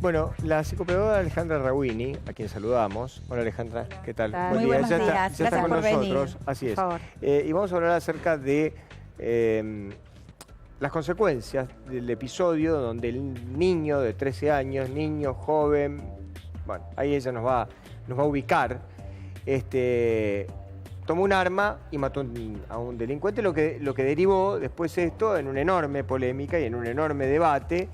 Bueno, la psicopedagoga Alejandra Rawini, a quien saludamos. Hola Alejandra, ¿qué tal? Muy buenos días, Ya gracias está con por nosotros, venir. así es. Por favor. Y vamos a hablar acerca de las consecuencias del episodio donde el niño de 13 años, niño, joven, bueno, ahí ella nos va a ubicar, tomó un arma y mató a un delincuente, lo que derivó después esto en una enorme polémica y en un enorme debate.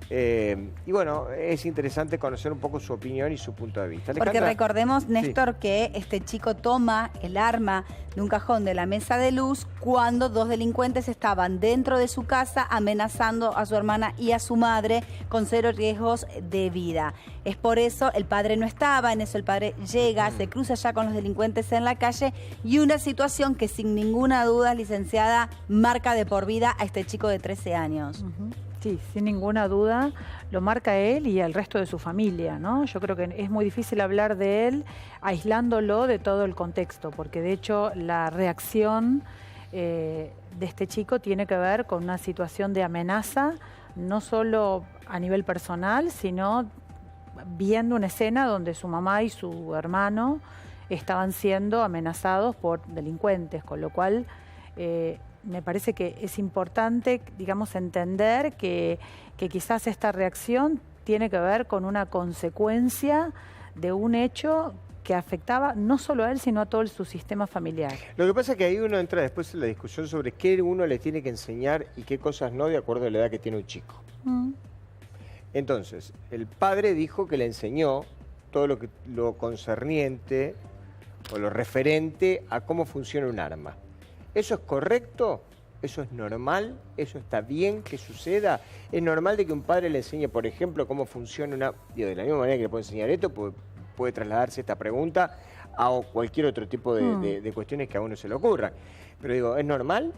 Y bueno, es interesante conocer un poco su opinión y su punto de vista. Porque Alejandra, recordemos, Néstor, sí, que este chico toma el arma de un cajón de la mesa de luz cuando dos delincuentes estaban dentro de su casa amenazando a su hermana y a su madre con cero riesgos de vida. Es por eso, el padre no estaba, en eso el padre llega, se cruza ya con los delincuentes en la calle y una situación que sin ninguna duda, licenciada, marca de por vida a este chico de 13 años. Sí, sin ninguna duda lo marca él y el resto de su familia, ¿no? Yo creo que es muy difícil hablar de él aislándolo de todo el contexto, porque de hecho la reacción de este chico tiene que ver con una situación de amenaza, no solo a nivel personal, sino viendo una escena donde su mamá y su hermano estaban siendo amenazados por delincuentes, con lo cual me parece que es importante, digamos, entender que quizás esta reacción tiene que ver con una consecuencia de un hecho que afectaba no solo a él, sino a todo su sistema familiar. lo que pasa es que ahí uno entra después en la discusión sobre qué uno le tiene que enseñar y qué cosas no, de acuerdo a la edad que tiene un chico. Entonces, el padre dijo que le enseñó todo lo concerniente o lo referente a cómo funciona un arma. ¿Eso es correcto? ¿Eso es normal? ¿Eso está bien que suceda? ¿Es normal de que un padre le enseñe, por ejemplo, cómo funciona una... Digo, de la misma manera que le puede enseñar esto, puede trasladarse esta pregunta a cualquier otro tipo de cuestiones que a uno se le ocurran. Pero digo, ¿es normal?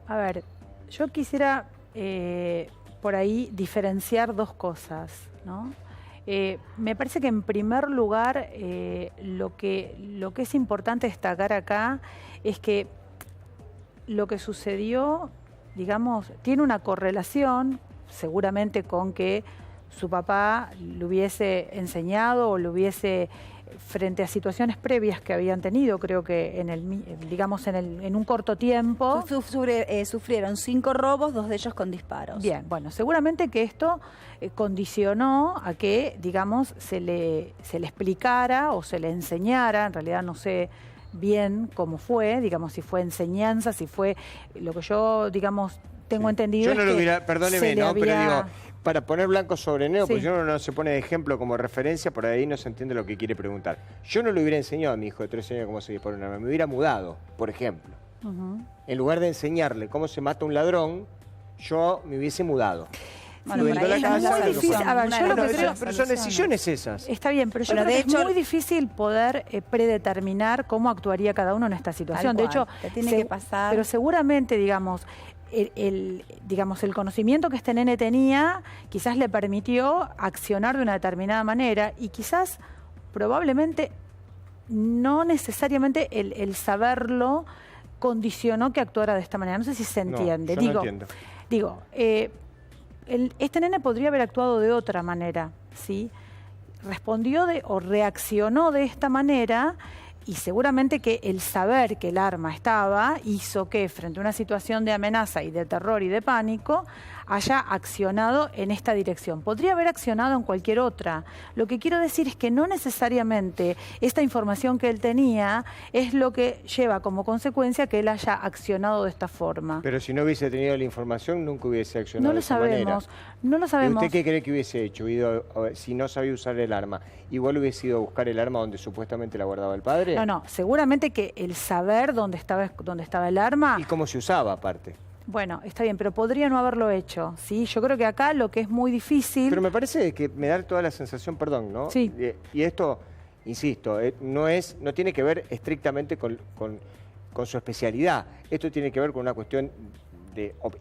A ver, yo quisiera por ahí diferenciar dos cosas, ¿no? Me parece que en primer lugar lo que es importante destacar acá es que lo que sucedió, digamos, tiene una correlación seguramente con que su papá le hubiese enseñado o le hubiese, frente a situaciones previas que habían tenido, creo que en un corto tiempo. Sufrieron 5 robos, 2 de ellos con disparos. Bien, bueno, seguramente que esto condicionó a que, digamos, se le explicara o se le enseñara, en realidad no sé bien cómo fue, digamos, si fue enseñanza, si fue lo que yo, digamos, tengo entendido. Yo no lo hubiera, perdóneme, ¿no? Pero digo, para poner blanco sobre negro, porque uno no se pone de ejemplo como referencia, por ahí no se entiende lo que quiere preguntar. Yo no le hubiera enseñado a mi hijo de 13 años cómo se dispara un arma, me hubiera mudado, por ejemplo. En lugar de enseñarle cómo se mata un ladrón, yo me hubiese mudado. Bueno, por ahí es muy difícil. A ver, yo lo que creo, pero son decisiones esas. Está bien, pero yo creo que es muy difícil poder predeterminar cómo actuaría cada uno en esta situación. De hecho, te tiene que pasar. Pero seguramente, digamos, el conocimiento que este nene tenía quizás le permitió accionar de una determinada manera y quizás, probablemente, no necesariamente el saberlo condicionó que actuara de esta manera. No sé si se entiende. No, yo no entiendo. Este nene podría haber actuado de otra manera, ¿sí? Respondió o reaccionó de esta manera y seguramente que el saber que el arma estaba hizo que frente a una situación de amenaza y de terror y de pánico haya accionado en esta dirección. Podría haber accionado en cualquier otra. Lo que quiero decir es que no necesariamente esta información que él tenía es lo que lleva como consecuencia que él haya accionado de esta forma. Pero si no hubiese tenido la información, nunca hubiese accionado No lo de esa manera. sabemos, no lo sabemos. ¿Y usted qué cree que hubiese hecho? Si no sabía usar el arma, ¿igual hubiese ido a buscar el arma donde supuestamente la guardaba el padre? No, seguramente que el saber dónde estaba el arma... ¿Y cómo se usaba aparte? Bueno, está bien, pero podría no haberlo hecho, ¿sí? Yo creo que acá lo que es muy difícil... Pero me parece que me da toda la sensación, perdón, ¿no? Sí. Y esto, insisto, no tiene que ver estrictamente con su especialidad. Esto tiene que ver con una cuestión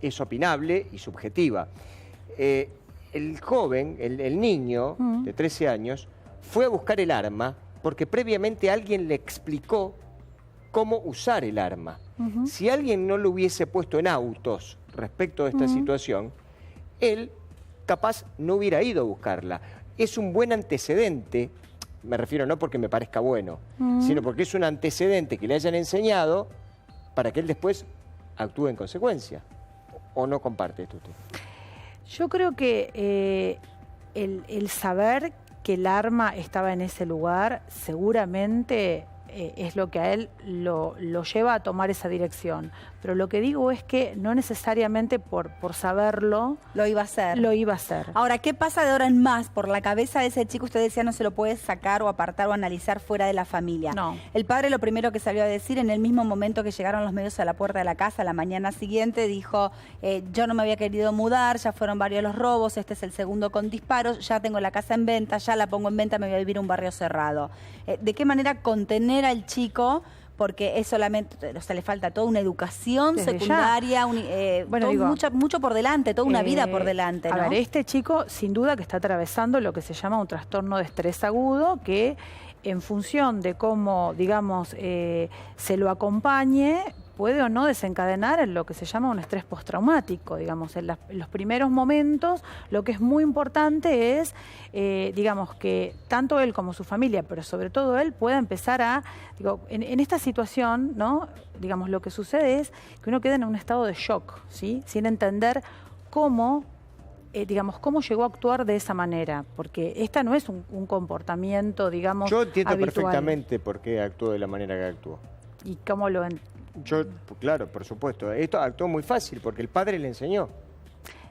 es opinable y subjetiva. El joven, el niño de 13 años, fue a buscar el arma porque previamente alguien le explicó cómo usar el arma. Si alguien no lo hubiese puesto en autos respecto de esta situación, él capaz no hubiera ido a buscarla. Es un buen antecedente, me refiero no porque me parezca bueno, sino porque es un antecedente que le hayan enseñado para que él después actúe en consecuencia. ¿O no comparte esto usted? Yo creo que el saber que el arma estaba en ese lugar seguramente es lo que a él lo lleva a tomar esa dirección. Pero lo que digo es que no necesariamente por saberlo lo iba a hacer. Lo iba a hacer. Ahora, ¿qué pasa de ahora en más? Por la cabeza de ese chico, usted decía, no se lo puede sacar o apartar o analizar fuera de la familia. No. El padre lo primero que salió a decir, en el mismo momento que llegaron los medios a la puerta de la casa, la mañana siguiente, dijo, yo no me había querido mudar, ya fueron varios los robos, este es el segundo con disparos, ya tengo la casa en venta, ya la pongo en venta, me voy a vivir a un barrio cerrado. ¿De qué manera contener al chico? Porque es solamente, o sea, le falta toda una educación Desde secundaria, bueno, digo, mucho por delante, toda una vida por delante, ¿no? A ver, este chico sin duda que está atravesando lo que se llama un trastorno de estrés agudo, que en función de cómo, digamos, se lo acompañe, puede o no desencadenar en lo que se llama un estrés postraumático. Digamos, en los primeros momentos lo que es muy importante es, digamos, que tanto él como su familia, pero sobre todo él, pueda empezar a, digo, en esta situación, ¿no? Digamos, lo que sucede es que uno queda en un estado de shock, ¿sí? Sin entender cómo, digamos, cómo llegó a actuar de esa manera, porque esta no es un comportamiento, digamos, yo entiendo habitual. Perfectamente por qué actuó de la manera que actuó. ¿Y cómo lo Yo, claro, por supuesto. Esto actuó muy fácil porque el padre le enseñó.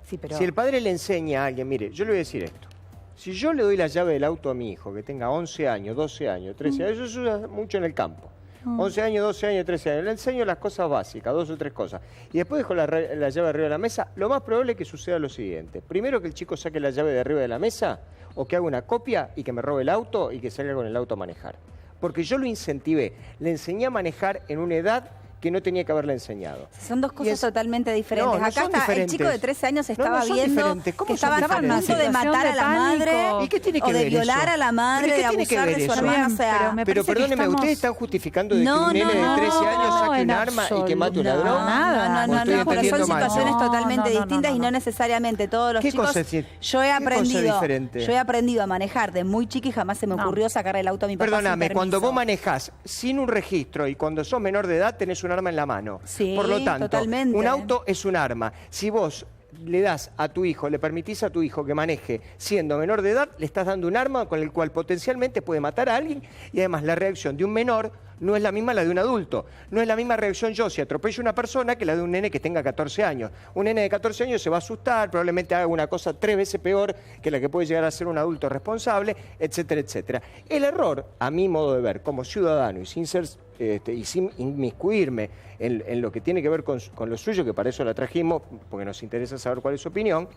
Sí, pero... Si el padre le enseña a alguien, mire, yo le voy a decir esto. Si yo le doy la llave del auto a mi hijo, que tenga 11 años, 12 años, 13 años, eso se usa mucho en el campo. 11 años, 12 años, 13 años. Le enseño las cosas básicas, 2 o 3 cosas. Y después dejo la llave arriba de la mesa. Lo más probable es que suceda lo siguiente. Primero, que el chico saque la llave de arriba de la mesa, o que haga una copia y que me robe el auto y que salga con el auto a manejar. Porque yo lo incentivé. Le enseñé a manejar en una edad que no tenía que haberle enseñado. Son dos cosas totalmente diferentes. No, Acá está, el chico de 13 años estaba viendo que estaban a punto de matar a la madre, ¿Y qué tiene que o de ver violar eso? a la madre, de abusar de su hermana. O sea, pero perdóneme, ¿ustedes están justificando de que un nene de 13 años saque un arma y que mate a un ladrón? No, porque son situaciones totalmente No, distintas y no necesariamente todos los chicos. Yo he aprendido a manejar de muy chica y jamás se me ocurrió sacar el auto a mi papá. Perdóname, cuando vos manejás sin un registro y cuando sos menor de edad tenés un arma en la mano. Sí, por lo tanto, totalmente. Un auto es un arma. Si vos le das a tu hijo, le permitís a tu hijo que maneje siendo menor de edad, le estás dando un arma con el cual potencialmente puede matar a alguien y además la reacción de un menor no es la misma la de un adulto. No es la misma reacción yo si atropello a una persona que la de un nene que tenga 14 años. Un nene de 14 años se va a asustar, probablemente haga una cosa 3 veces peor que la que puede llegar a ser un adulto responsable, etcétera, etcétera. El error, a mi modo de ver, como ciudadano y sin ser y sin inmiscuirme en lo que tiene que ver con lo suyo, que para eso la trajimos, porque nos interesa saber cuál es su opinión,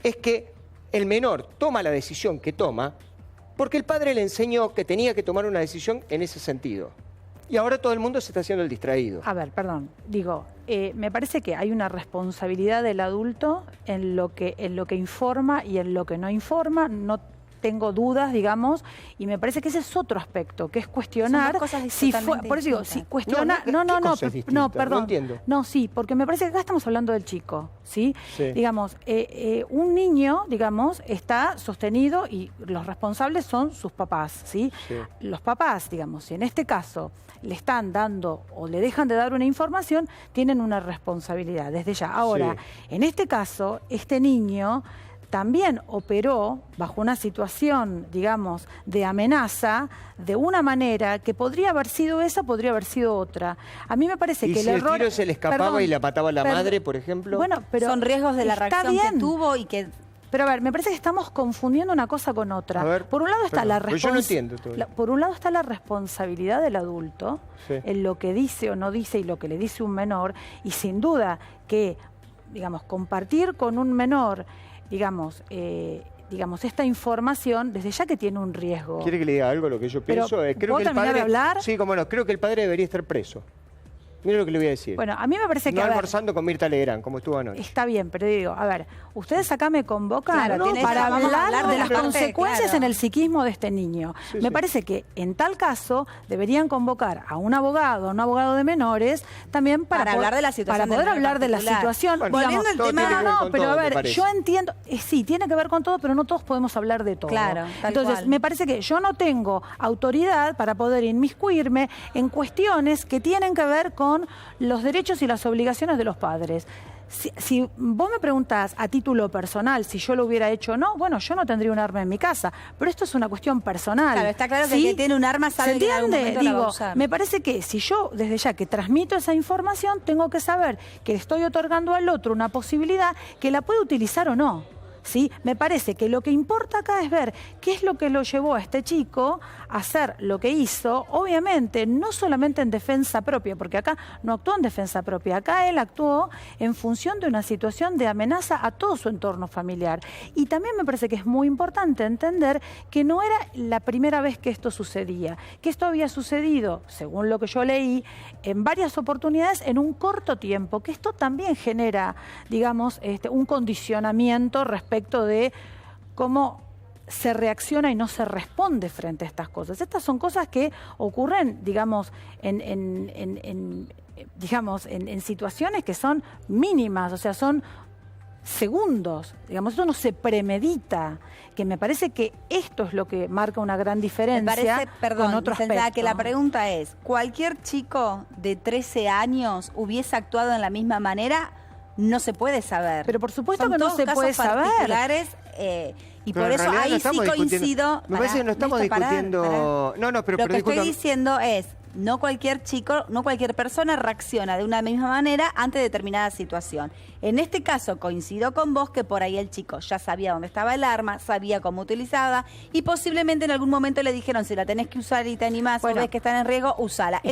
es que el menor toma la decisión que toma porque el padre le enseñó que tenía que tomar una decisión en ese sentido. Y ahora todo el mundo se está haciendo el distraído. A ver, perdón, digo, me parece que hay una responsabilidad del adulto en lo que informa y en lo que no informa. No tengo dudas, digamos, y me parece que ese es otro aspecto, que es cuestionar. Son dos cosas si fue, por eso digo, si cuestiona, no, perdón, entiendo. no, sí, porque me parece que acá estamos hablando del chico, ¿sí? Digamos, un niño, digamos, está sostenido y los responsables son sus papás, ¿sí? Los papás, digamos, si en este caso le están dando o le dejan de dar una información, tienen una responsabilidad desde ya. Ahora, en este caso, este niño también operó bajo una situación, digamos, de amenaza, de una manera que podría haber sido esa, podría haber sido otra. A mí me parece que el error... ¿Y si el tiro se le escapaba y la mataba a la madre, por ejemplo? Bueno, pero son riesgos de la reacción que tuvo y que... Pero a ver, me parece que estamos confundiendo una cosa con otra. Ver, por un lado está yo no entiendo todavía. Por un lado está la responsabilidad del adulto en lo que dice o no dice y lo que le dice un menor, y sin duda que, digamos, compartir con un menor, digamos, esta información, desde ya que tiene un riesgo. ¿Quiere que le diga algo lo que yo pienso? Creo que el padre, de hablar? Sí, cómo no, creo que el padre debería estar preso. Mire lo que le voy a decir. Bueno, a mí me parece que... No a ver, almorzando con Mirta Legrand, como estuvo anoche. está bien, pero digo, a ver, ustedes acá me convocan Claro, para vamos a hablar hablar de las parte, consecuencias claro. en el psiquismo de este niño. Sí, Me sí. parece que en tal caso deberían convocar a un abogado de menores, también para hablar de la situación para poder del menor hablar de la particular. situación. Bueno, Volviendo digamos, al todo tema- tiene que ver no, con pero todo, a me ver, parece. yo entiendo, sí, tiene que ver con todo, pero no todos podemos hablar de todo. Claro, tal Entonces, cual. me parece que yo no tengo autoridad para poder inmiscuirme en cuestiones que tienen que ver con los derechos y las obligaciones de los padres. Si vos me preguntás a título personal si yo lo hubiera hecho o no, bueno, yo no tendría un arma en mi casa, pero esto es una cuestión personal. Claro, está claro que ¿sí? el que tiene un arma sabe ¿Se que en algún entiende? momento la va a Digo, usar. me parece que si yo desde ya que transmito esa información, tengo que saber que le estoy otorgando al otro una posibilidad que la puede utilizar o no. ¿Sí? Me parece que lo que importa acá es ver qué es lo que lo llevó a este chico a hacer lo que hizo, obviamente, no solamente en defensa propia, porque acá no actuó en defensa propia, acá él actuó en función de una situación de amenaza a todo su entorno familiar. Y también me parece que es muy importante entender que no era la primera vez que esto sucedía, que esto había sucedido, según lo que yo leí, en varias oportunidades en un corto tiempo, que esto también genera, digamos, un condicionamiento respecto de cómo se reacciona y no se responde frente a estas cosas. Estas son cosas que ocurren, digamos, en situaciones que son mínimas, o sea, son segundos. Digamos, esto no se premedita, que me parece que esto es lo que marca una gran Me diferencia parece, perdón, con otro licenciada, aspecto. que la pregunta es, ¿cualquier chico de 13 años hubiese actuado de la misma manera? No se puede saber. Pero por supuesto Son que no todos se casos puede saber. particulares, y Pero por en eso realidad ahí no sí estamos discutiendo. coincido. Me parece que no estamos Néstor, pará, discutiendo. pará. No, pero Lo que estoy disculpa. diciendo es, no cualquier chico, no cualquier persona reacciona de una misma manera ante determinada situación. En este caso coincido con vos que por ahí el chico ya sabía dónde estaba el arma, sabía cómo utilizarla y posiblemente en algún momento le dijeron si la tenés que usar y te animás o ves que están en riesgo, usala.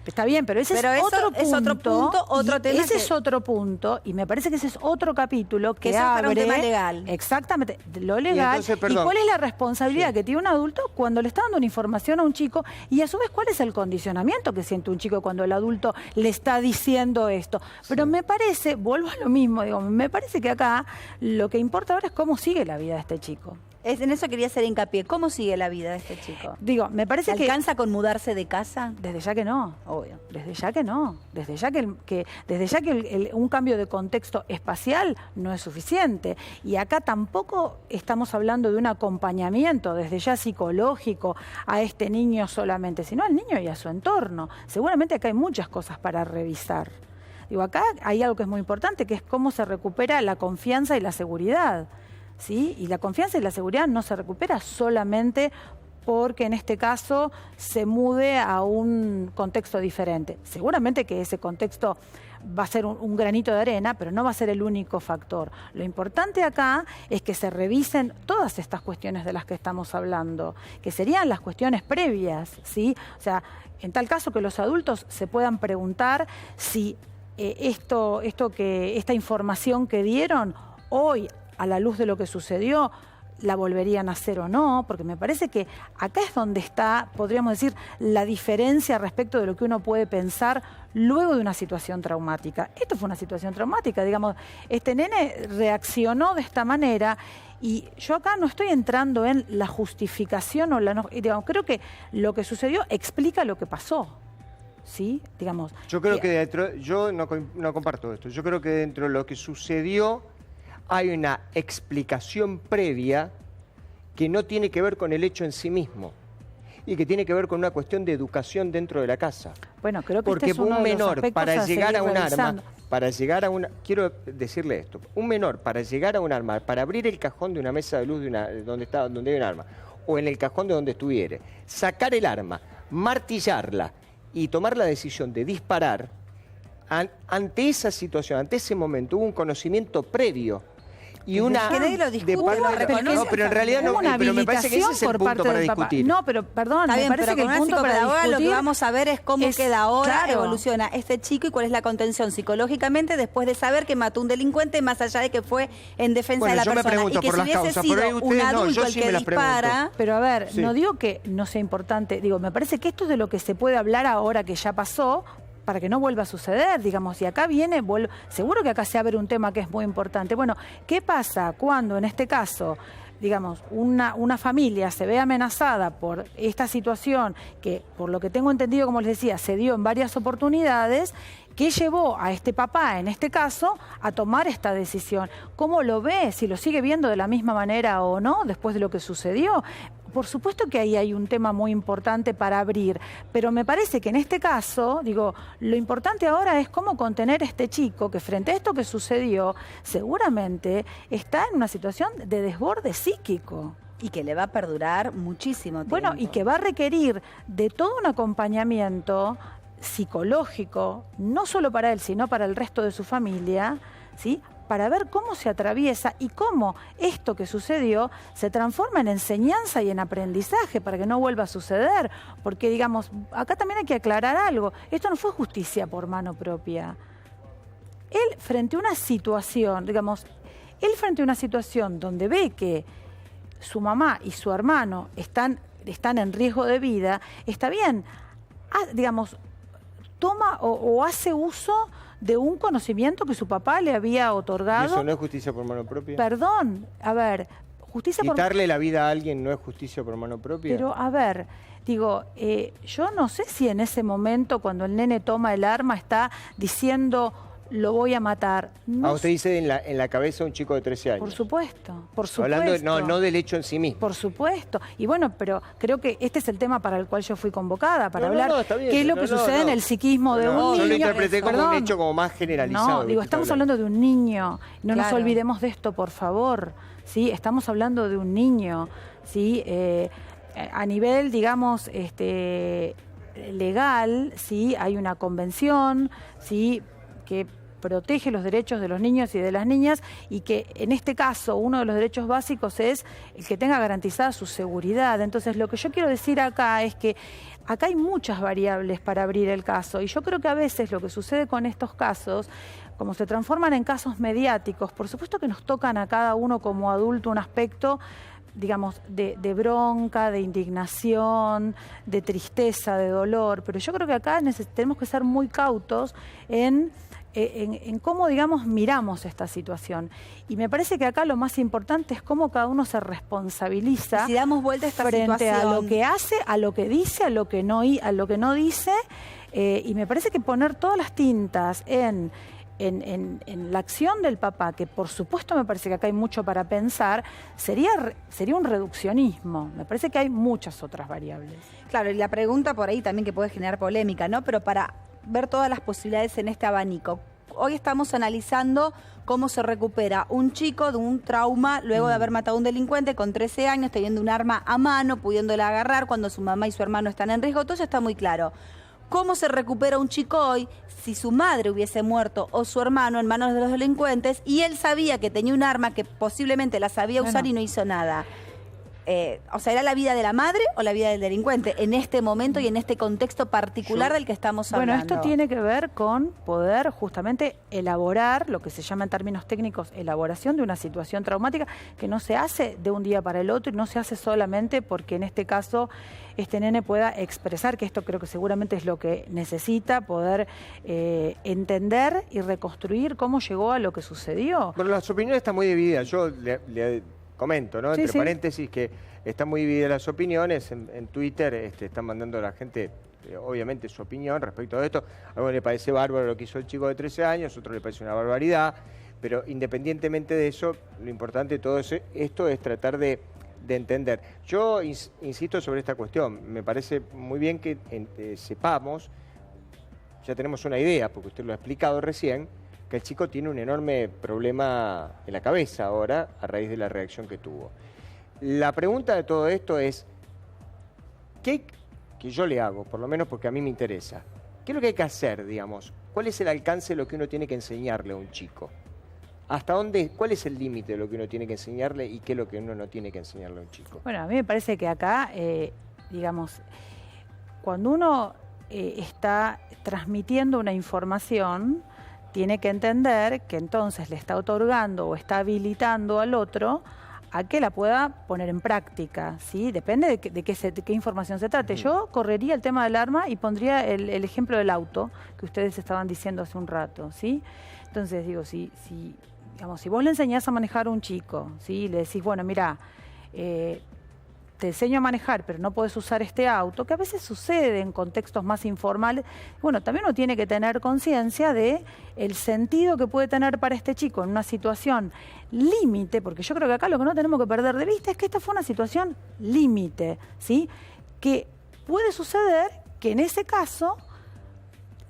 Está bien, pero ese Pero es eso otro punto. es otro punto, otro y tema ese que- es otro punto, y me parece que ese es otro capítulo que eso es para un abre... tema legal. Exactamente, lo legal. entonces, perdón. cuál es la responsabilidad que tiene un adulto cuando le está dando una información a un chico, y a su vez cuál es el condicionamiento que siente un chico cuando el adulto le está diciendo esto. Pero me parece, vuelvo a lo mismo, digo, me parece que acá lo que importa ahora es cómo sigue la vida de este chico. En eso quería hacer hincapié. ¿Cómo sigue la vida de este chico? Digo, me parece que... ¿Alcanza con mudarse de casa? Desde ya que no. Obvio. Desde ya que no. Desde ya que un cambio de contexto espacial no es suficiente. Y acá tampoco estamos hablando de un acompañamiento desde ya psicológico a este niño solamente, sino al niño y a su entorno. Seguramente acá hay muchas cosas para revisar. Digo, acá hay algo que es muy importante, que es cómo se recupera la confianza y la seguridad. ¿Sí? Y la confianza y la seguridad no se recupera solamente porque en este caso se mude a un contexto diferente. Seguramente que ese contexto va a ser un granito de arena, pero no va a ser el único factor. Lo importante acá es que se revisen todas estas cuestiones de las que estamos hablando, que serían las cuestiones previas, ¿sí? O sea, en tal caso que los adultos se puedan preguntar si esta información que dieron hoy, a la luz de lo que sucedió, la volverían a hacer o no, porque me parece que acá es donde está, podríamos decir, la diferencia respecto de lo que uno puede pensar luego de una situación traumática. Esto fue una situación traumática, digamos, este nene reaccionó de esta manera y yo acá no estoy entrando en la justificación o digamos, creo que lo que sucedió explica lo que pasó. ¿Sí? Digamos. Yo creo que yo no comparto esto. Yo creo que dentro de lo que sucedió hay una explicación previa que no tiene que ver con el hecho en sí mismo y que tiene que ver con una cuestión de educación dentro de la casa. Bueno, creo que porque este es uno un de los menor aspectos para a llegar a seguir un revisando. quiero decirle esto, un menor para llegar a un arma, para abrir el cajón de una mesa de luz donde hay un arma, o en el cajón de donde estuviere, sacar el arma, martillarla y tomar la decisión de disparar, ante esa situación, ante ese momento, hubo un conocimiento previo. Y una que nadie lo discute, lo reconoce. no, pero en realidad no, Hubo una pero me parece que ese es el habilitación por punto parte para del papá. discutir. No, pero perdón, Está me bien, parece pero que con el una punto para psicopedagoga discutir lo que vamos a ver es cómo queda ahora, claro. evoluciona este chico y cuál es la contención psicológicamente después de saber que mató a un delincuente, más allá de que fue en defensa Bueno, de la yo me persona. pregunto Y que por si las hubiese causas, sido por ahí un ustedes no, adulto yo el sí que me las pregunto. dispara... Pero a ver, Sí. no digo que no sea importante, digo, me parece que esto es de lo que se puede hablar ahora que ya pasó, para que no vuelva a suceder, digamos, y acá viene, seguro que acá se abre un tema que es muy importante. Bueno, ¿qué pasa cuando en este caso, digamos, una familia se ve amenazada por esta situación que, por lo que tengo entendido, como les decía, se dio en varias oportunidades? ¿Qué llevó a este papá, en este caso, a tomar esta decisión? ¿Cómo lo ve? ¿Si lo sigue viendo de la misma manera o no después de lo que sucedió? Por supuesto que ahí hay un tema muy importante para abrir, pero me parece que en este caso, digo, lo importante ahora es cómo contener a este chico que frente a esto que sucedió, seguramente está en una situación de desborde psíquico. Y que le va a perdurar muchísimo tiempo. Bueno, y que va a requerir de todo un acompañamiento psicológico, no solo para él, sino para el resto de su familia, ¿sí?, para ver cómo se atraviesa y cómo esto que sucedió se transforma en enseñanza y en aprendizaje para que no vuelva a suceder. Porque, digamos, acá también hay que aclarar algo. Esto no fue justicia por mano propia. Él, frente a una situación, digamos, donde ve que su mamá y su hermano están en riesgo de vida, está bien, digamos, toma o hace uso de un conocimiento que su papá le había otorgado. ¿Y eso no es justicia por mano propia? Perdón, a ver, justicia por... ¿Quitarle la vida a alguien no es justicia por mano propia? Pero, a ver, digo, yo no sé si en ese momento, cuando el nene toma el arma, está diciendo, lo voy a matar. No usted dice en la cabeza un chico de 13 años. Por supuesto, por supuesto. Hablando no del hecho en sí mismo. Por supuesto. Y bueno, pero creo que este es el tema para el cual yo fui convocada, para hablar está bien, qué es lo que sucede en el psiquismo de un niño. Yo lo interpreté como Perdón. un hecho como más generalizado. No, digo, estamos hablando de un niño. No nos Claro. olvidemos de esto, por favor. ¿Sí? Estamos hablando de un niño. ¿Sí? A nivel, digamos, legal, ¿sí? Hay una convención, ¿sí?, que protege los derechos de los niños y de las niñas, y que en este caso uno de los derechos básicos es el que tenga garantizada su seguridad. Entonces, lo que yo quiero decir acá es que acá hay muchas variables para abrir el caso, y yo creo que a veces lo que sucede con estos casos, como se transforman en casos mediáticos, por supuesto que nos tocan a cada uno como adulto un aspecto, digamos, de bronca, de indignación, de tristeza, de dolor, pero yo creo que acá tenemos que ser muy cautos en cómo, digamos, miramos esta situación. Y me parece que acá lo más importante es cómo cada uno se responsabiliza, si damos vuelta a esta frente situación, a lo que hace, a lo que dice, a lo que no dice, y me parece que poner todas las tintas en la acción del papá, que por supuesto me parece que acá hay mucho para pensar, sería un reduccionismo. Me parece que hay muchas otras variables. Claro, y la pregunta por ahí también que puede generar polémica, ¿no? Pero para ver todas las posibilidades en este abanico. Hoy estamos analizando cómo se recupera un chico de un trauma luego de haber matado a un delincuente con 13 años, teniendo un arma a mano, pudiéndola agarrar cuando su mamá y su hermano están en riesgo. Todo eso está muy claro. ¿Cómo se recupera un chico hoy si su madre hubiese muerto o su hermano en manos de los delincuentes y él sabía que tenía un arma que posiblemente la sabía usar y no hizo nada? O sea, ¿era la vida de la madre o la vida del delincuente en este momento y en este contexto particular del que estamos hablando? Bueno, esto tiene que ver con poder justamente elaborar, lo que se llama en términos técnicos, elaboración de una situación traumática que no se hace de un día para el otro y no se hace solamente porque en este caso este nene pueda expresar, que esto creo que seguramente es lo que necesita, poder entender y reconstruir cómo llegó a lo que sucedió. Bueno, las opiniones están muy divididas. Yo le comento, ¿no? Sí, Entre sí. paréntesis, que están muy divididas las opiniones. En Twitter están mandando a la gente, obviamente, su opinión respecto a esto. A uno le parece bárbaro lo que hizo el chico de 13 años, a otro le parece una barbaridad. Pero independientemente de eso, lo importante de todo esto es tratar de entender. Yo insisto sobre esta cuestión. Me parece muy bien que sepamos, ya tenemos una idea, porque usted lo ha explicado recién, que el chico tiene un enorme problema en la cabeza ahora a raíz de la reacción que tuvo. La pregunta de todo esto es, ¿qué que yo le hago, por lo menos porque a mí me interesa? ¿Qué es lo que hay que hacer, digamos? ¿Cuál es el alcance de lo que uno tiene que enseñarle a un chico? ¿Hasta dónde, cuál es el límite de lo que uno tiene que enseñarle y qué es lo que uno no tiene que enseñarle a un chico? Bueno, a mí me parece que acá, digamos, cuando uno está transmitiendo una información, tiene que entender que entonces le está otorgando o está habilitando al otro a que la pueda poner en práctica, ¿sí? Depende de qué información se trate. Yo correría el tema del arma y pondría el ejemplo del auto que ustedes estaban diciendo hace un rato, ¿sí? Entonces, digo, digamos, si vos le enseñás a manejar a un chico, ¿sí? Le decís, bueno, mira, te enseño a manejar, pero no podés usar este auto, que a veces sucede en contextos más informales. Bueno, también uno tiene que tener conciencia de el sentido que puede tener para este chico en una situación límite, porque yo creo que acá lo que no tenemos que perder de vista es que esta fue una situación límite, ¿sí? Que puede suceder que en ese caso,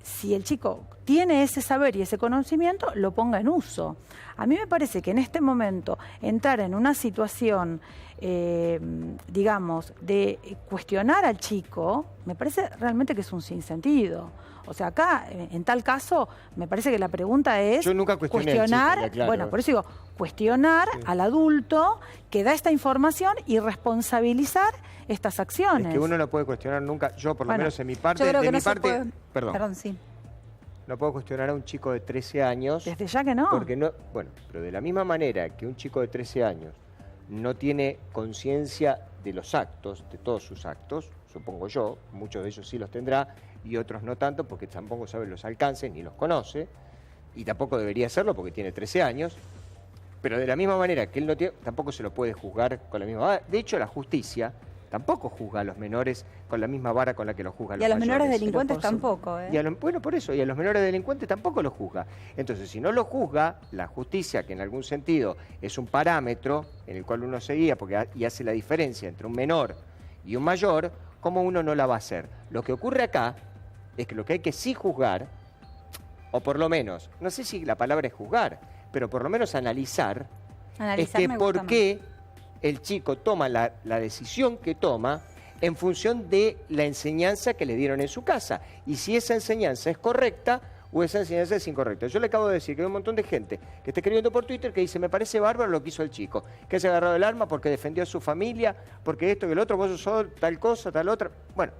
si el chico tiene ese saber y ese conocimiento, lo ponga en uso. A mí me parece que en este momento entrar en una situación, digamos, de cuestionar al chico, me parece realmente que es un sinsentido. O sea, acá, en tal caso, me parece que la pregunta es... Yo nunca cuestioné al chico, claro. Bueno, por eso digo, cuestionar al adulto que da esta información y responsabilizar estas acciones. Es que uno no puede cuestionar nunca, yo por lo menos en mi parte... Yo creo que de no mi parte, se puede... Perdón, sí. No puedo cuestionar a un chico de 13 años... Desde ya que no. Porque no... Bueno, pero de la misma manera que un chico de 13 años no tiene conciencia de los actos, de todos sus actos, supongo yo, muchos de ellos sí los tendrá y otros no tanto porque tampoco sabe los alcances ni los conoce y tampoco debería hacerlo porque tiene 13 años, pero de la misma manera que él no tiene, tampoco se lo puede juzgar con la misma vara. De hecho, la justicia tampoco juzga a los menores con la misma vara con la que los juzga a los mayores. Y a los menores delincuentes tampoco, ¿eh? Y bueno, por eso, y a los menores delincuentes tampoco los juzga. Entonces, si no lo juzga, la justicia, que en algún sentido es un parámetro en el cual uno se guía y hace la diferencia entre un menor y un mayor, ¿cómo uno no la va a hacer? Lo que ocurre acá es que lo que hay que sí juzgar, o por lo menos, no sé si la palabra es juzgar, pero por lo menos analizar es que por qué el chico toma la decisión que toma en función de la enseñanza que le dieron en su casa. Y si esa enseñanza es correcta o esa enseñanza es incorrecta. Yo le acabo de decir que hay un montón de gente que está escribiendo por Twitter que dice, me parece bárbaro lo que hizo el chico, que se ha agarrado el arma porque defendió a su familia, porque esto, que el otro, vos sos tal cosa, tal otra. Bueno,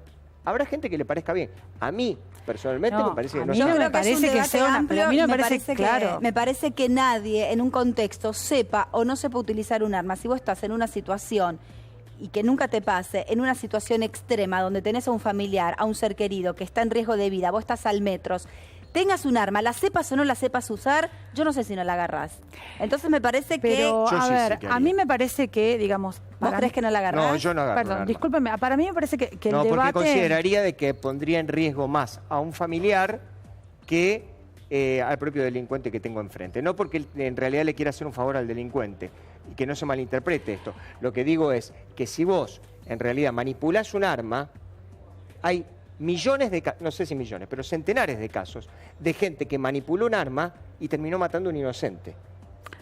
habrá gente que le parezca bien. A mí, personalmente, me parece que no yo sea. creo que es un debate amplio, me parece parece que nadie en un contexto sepa o no sepa utilizar un arma. Si vos estás en una situación y que nunca te pase, en una situación extrema donde tenés a un familiar, a un ser querido que está en riesgo de vida, vos estás al metros, tengas un arma, la sepas o no la sepas usar, yo no sé si no la agarrás. Entonces me parece Pero, a ver, a mí me parece que, digamos... ¿Vos crees que no la agarrás? No, yo no agarro. Perdón, discúlpeme, para mí me parece que el debate... No, porque consideraría de que pondría en riesgo más a un familiar que al propio delincuente que tengo enfrente. No porque en realidad le quiera hacer un favor al delincuente, y que no se malinterprete esto. Lo que digo es que si vos en realidad manipulás un arma, hay millones de casos, no sé si millones, pero centenares de casos de gente que manipuló un arma y terminó matando a un inocente.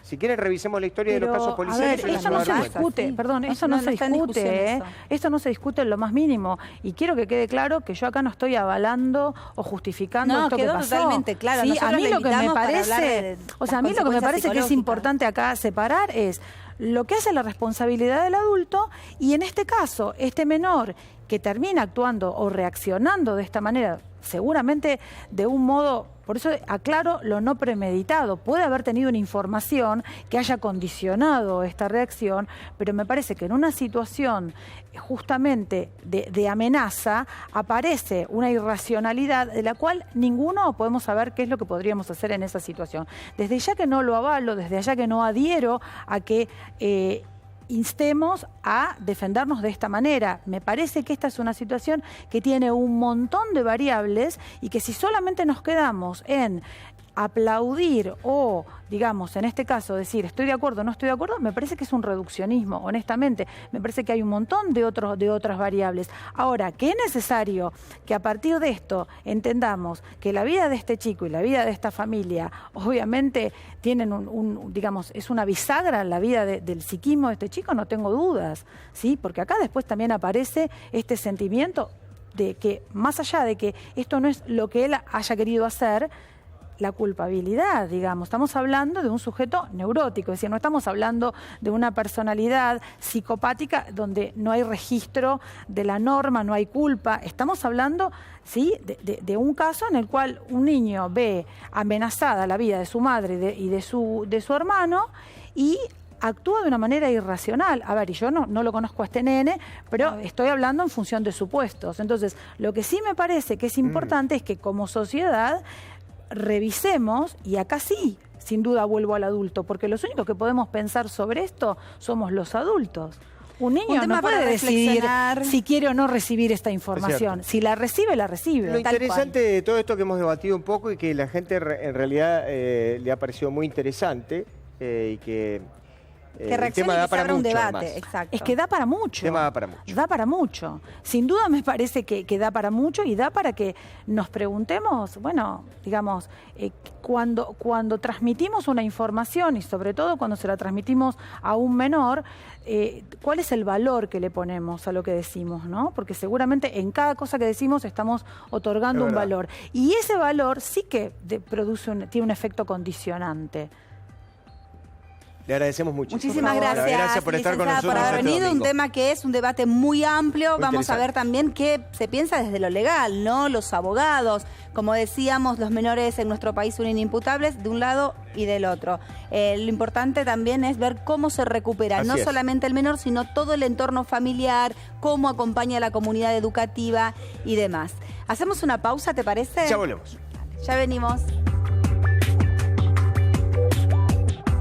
Si quieren, revisemos la historia de los casos policiales. A ver, eso no se discute, perdón, eso no se discute, esto no se discute en lo más mínimo. Y quiero que quede claro que yo acá no estoy avalando o justificando esto que pasó. Totalmente claro. Sí, a mí lo que me parece, a mí lo que me parece que es importante acá separar es lo que hace la responsabilidad del adulto y en este caso, este menor que termina actuando o reaccionando de esta manera, seguramente de un modo, por eso aclaro lo no premeditado, puede haber tenido una información que haya condicionado esta reacción, pero me parece que en una situación justamente de amenaza aparece una irracionalidad de la cual ninguno podemos saber qué es lo que podríamos hacer en esa situación. Desde ya que no lo avalo, desde allá que no adhiero a que instemos a defendernos de esta manera. Me parece que esta es una situación que tiene un montón de variables y que si solamente nos quedamos en aplaudir o, digamos, en este caso decir estoy de acuerdo o no estoy de acuerdo, me parece que es un reduccionismo, honestamente. Me parece que hay un montón de otras variables. Ahora, que es necesario que a partir de esto entendamos que la vida de este chico y la vida de esta familia, obviamente, tienen digamos, es una bisagra en la vida del psiquismo de este chico, no tengo dudas, ¿sí? Porque acá después también aparece este sentimiento de que, más allá de que esto no es lo que él haya querido hacer, la culpabilidad, digamos. Estamos hablando de un sujeto neurótico, es decir, no estamos hablando de una personalidad psicopática donde no hay registro de la norma, no hay culpa. Estamos hablando, ¿sí?, de un caso en el cual un niño ve amenazada la vida de su madre y de su hermano y actúa de una manera irracional. A ver, y yo no lo conozco a este nene, pero estoy hablando en función de supuestos. Entonces, lo que sí me parece que es importante es que como sociedad revisemos, y acá sí, sin duda vuelvo al adulto, porque los únicos que podemos pensar sobre esto somos los adultos. Un niño no puede decidir si quiere o no recibir esta información. Si la recibe, la recibe. Lo interesante de todo esto que hemos debatido un poco y que la gente en realidad le ha parecido muy interesante y que el tema da para mucho. Es que da para mucho. El tema da para mucho. Da para mucho. Sin duda me parece que da para mucho y da para que nos preguntemos, bueno, digamos, cuando transmitimos una información y sobre todo cuando se la transmitimos a un menor, ¿cuál es el valor que le ponemos a lo que decimos, ¿no? Porque seguramente en cada cosa que decimos estamos otorgando un valor. Y ese valor sí que tiene un efecto condicionante. Le agradecemos mucho. Muchísimas gracias. Gracias por estar con nosotros. Por haber venido. Un tema que es un debate muy amplio. Vamos a ver también qué se piensa desde lo legal, ¿no? Los abogados. Como decíamos, los menores en nuestro país son inimputables de un lado y del otro. Lo importante también es ver cómo se recupera, no solamente el menor, sino todo el entorno familiar, cómo acompaña a la comunidad educativa y demás. Hacemos una pausa, ¿te parece? Ya volvemos. Ya venimos.